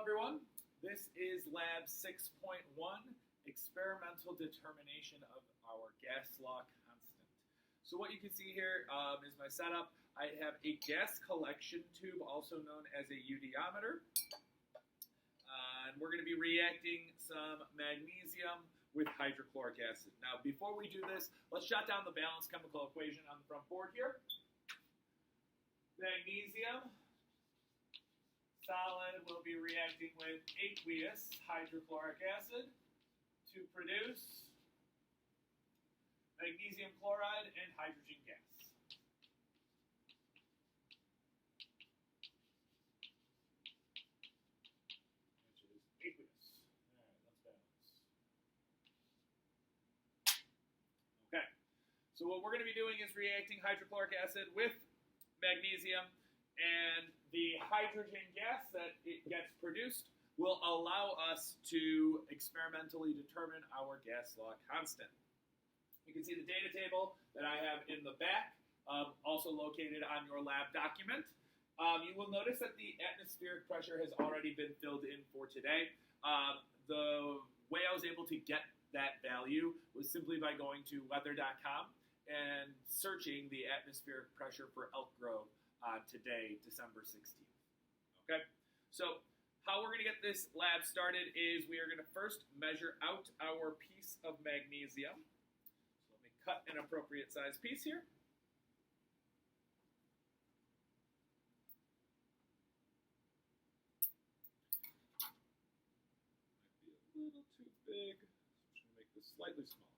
everyone. This is Lab 6.1, Experimental Determination of our Gas Law Constant. So what you can see here is my setup. I have a gas collection tube, also known as a eudiometer. And we're going to be reacting some magnesium with hydrochloric acid. Now, before we do this, let's jot down the balanced chemical equation on the front board here. Magnesium solid will be reacting with aqueous hydrochloric acid to produce magnesium chloride and hydrogen gas. Which is aqueous. All right, let's balance. Okay, so what we're going to be doing is reacting hydrochloric acid with magnesium, and the hydrogen gas that it gets produced will allow us to experimentally determine our gas law constant. You can see the data table that I have in the back, also located on your lab document. You will notice that the atmospheric pressure has already been filled in for today. The way I was able to get that value was simply by going to weather.com and searching the atmospheric pressure for Elk Grove today, December 16th. Okay, so how we're going to get this lab started is we are going to first measure out our piece of magnesium. So let me cut an appropriate size piece here. Might be a little too big, so I'm just going to make this slightly smaller.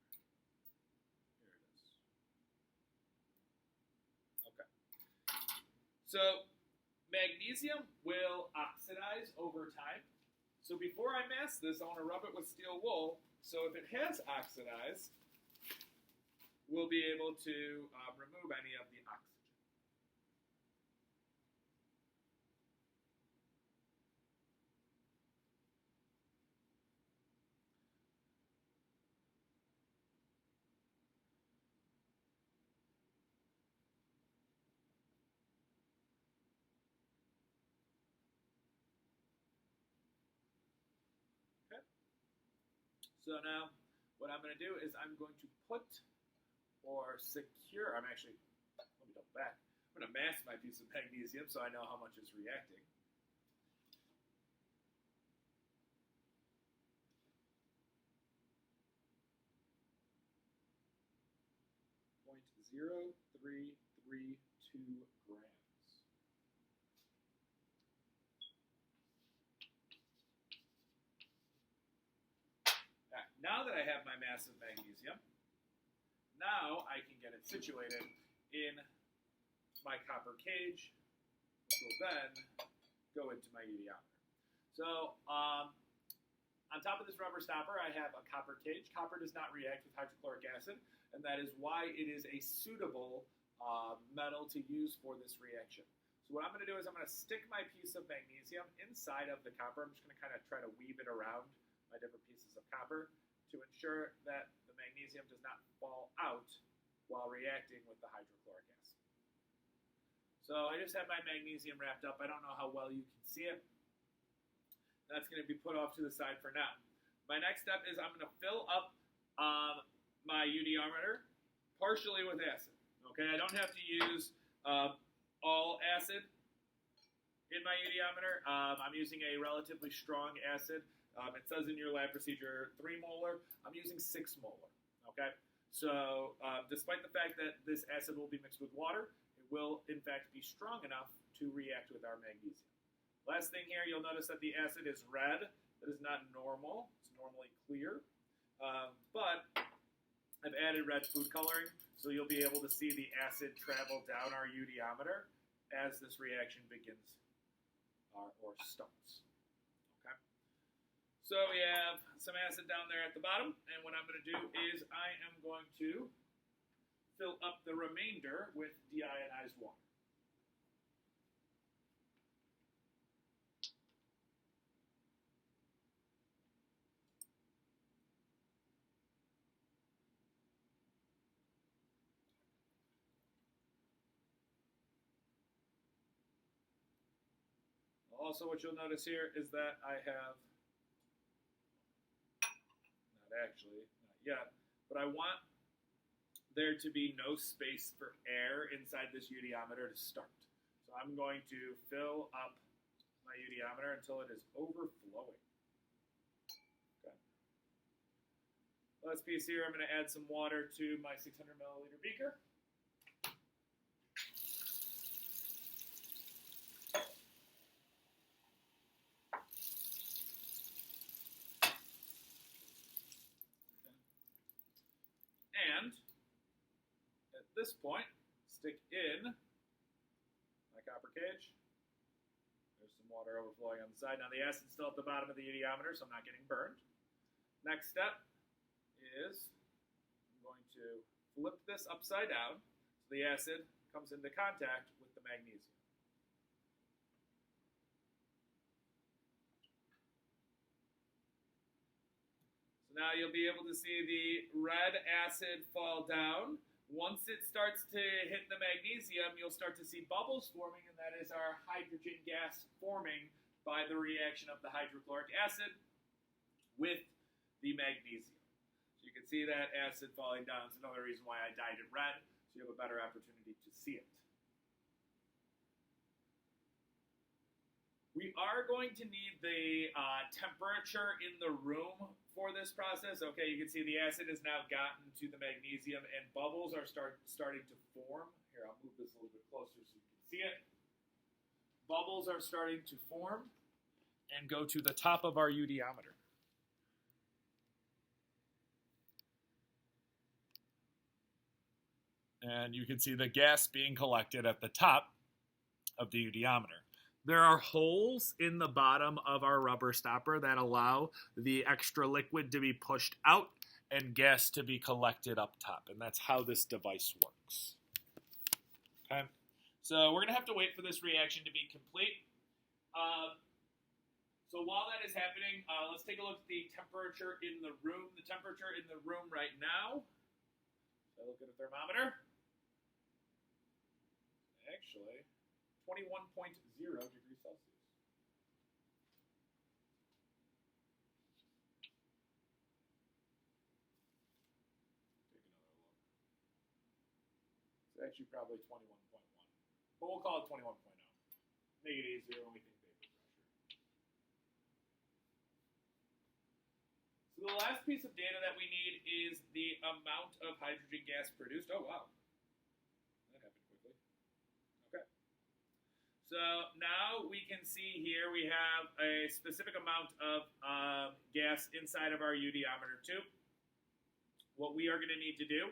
So magnesium will oxidize over time. So before I mask this, I want to rub it with steel wool. So if it has oxidized, we'll be able to remove any of the oxygen. So now what I'm going to do is I'm going to put or secure, let me double back. I'm going to mask my piece of magnesium so I know how much is reacting. .0332 grams. Now that I have my mass of magnesium, now I can get it situated in my copper cage, which will then go into my eudiometer. So on top of this rubber stopper, I have a copper cage. Copper does not react with hydrochloric acid, and that is why it is a suitable metal to use for this reaction. So what I'm going to do is I'm going to stick my piece of magnesium inside of the copper. I'm just going to kind of try to weave it around my different pieces of copper to ensure that the magnesium does not fall out while reacting with the hydrochloric acid. So I just have my magnesium wrapped up. I don't know how well you can see it. That's going to be put off to the side for now. My next step is I'm going to fill up my eudiometer partially with acid. Okay, I don't have to use all acid in my eudiometer. I'm using a relatively strong acid. It says in your lab procedure 3 molar. I'm using 6 molar. Okay, so despite the fact that this acid will be mixed with water, it will in fact be strong enough to react with our magnesium. Last thing here, you'll notice that the acid is red. That is not normal. It's normally clear, but I've added red food coloring, so you'll be able to see the acid travel down our eudiometer as this reaction begins or starts. So we have some acid down there at the bottom, and what I'm going to do is I am going to fill up the remainder with deionized water. Also, what you'll notice here is that I have, not yet, but I want there to be no space for air inside this udiometer to start. So I'm going to fill up my udiometer until it is overflowing. Okay. Last piece here, I'm going to add some water to my 600 milliliter beaker. And at this point, stick in my copper cage. There's some water overflowing on the side. Now the acid's still at the bottom of the udiometer, so I'm not getting burned. Next step is I'm going to flip this upside down so the acid comes into contact with the magnesium. Now you'll be able to see the red acid fall down. Once it starts to hit the magnesium, you'll start to see bubbles forming, and that is our hydrogen gas forming by the reaction of the hydrochloric acid with the magnesium. So you can see that acid falling down. It's another reason why I dyed it red, so you have a better opportunity to see it. We are going to need the temperature in the room for this process. Okay, you can see the acid has now gotten to the magnesium and bubbles are starting to form. Here, I'll move this a little bit closer so you can see it. Bubbles are starting to form and go to the top of our udiometer. And you can see the gas being collected at the top of the udiometer. There are holes in the bottom of our rubber stopper that allow the extra liquid to be pushed out and gas to be collected up top. And that's how this device works. Okay, so we're going to have to wait for this reaction to be complete. So while that is happening, let's take a look at the temperature in the room. The temperature in the room right now, I look at a thermometer, actually 21.0 degrees Celsius. Take another look. It's actually probably 21.1, but we'll call it 21.0. Make it easier when we think vapor pressure. So the last piece of data that we need is the amount of hydrogen gas produced. Oh, wow. That happened quickly. Okay. So now we can see here we have a specific amount of gas inside of our udiometer tube. What we are going to need to do,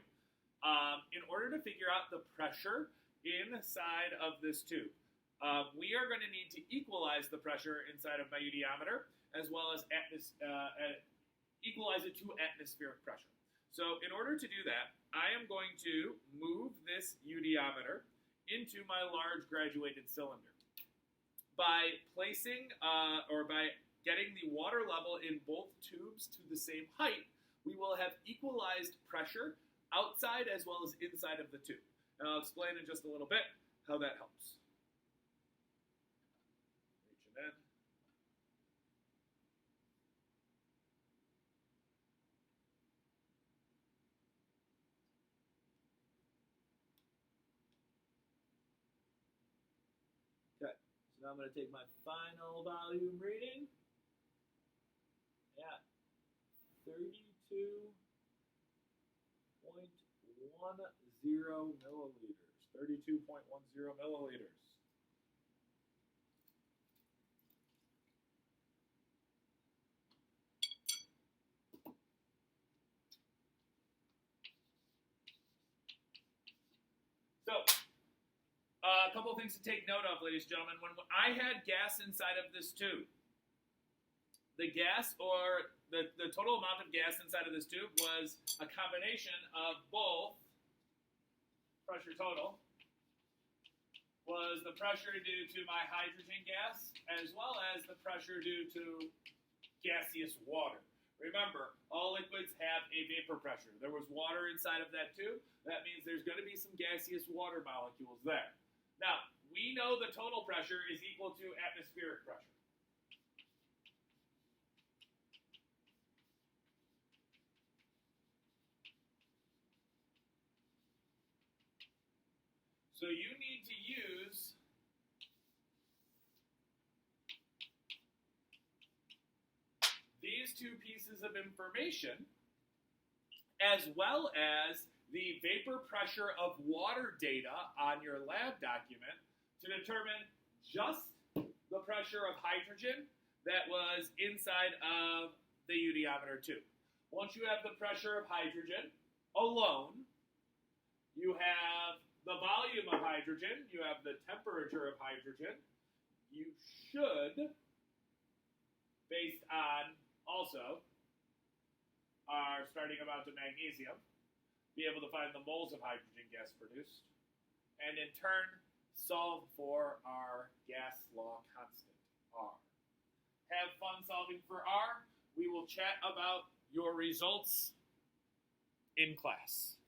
in order to figure out the pressure inside of this tube, we are going to need to equalize the pressure inside of my udiometer as well as equalize it to atmospheric pressure. So in order to do that, I am going to move this udiometer into my large graduated cylinder. By placing or by getting the water level in both tubes to the same height, we will have equalized pressure outside as well as inside of the tube. And I'll explain in just a little bit how that helps. Reaching in. Okay, so now I'm going to take my final volume reading at 32.10 milliliters. 32.10 milliliters. So, a couple of things to take note of, ladies and gentlemen. When I had gas inside of this tube, the gas, or the total amount of gas inside of this tube, was a combination of both pressure total, was the pressure due to my hydrogen gas, as well as the pressure due to gaseous water. Remember, all liquids have a vapor pressure. There was water inside of that tube. That means there's going to be some gaseous water molecules there. Now, we know the total pressure is equal to atmospheric pressure. So you need to use these two pieces of information as well as the vapor pressure of water data on your lab document to determine just the pressure of hydrogen that was inside of the eudiometer tube. Once you have the pressure of hydrogen alone, you have the volume of hydrogen, you have the temperature of hydrogen, you should, based on also our starting amount of magnesium, be able to find the moles of hydrogen gas produced, and in turn solve for our gas law constant, R. Have fun solving for R. We will chat about your results in class.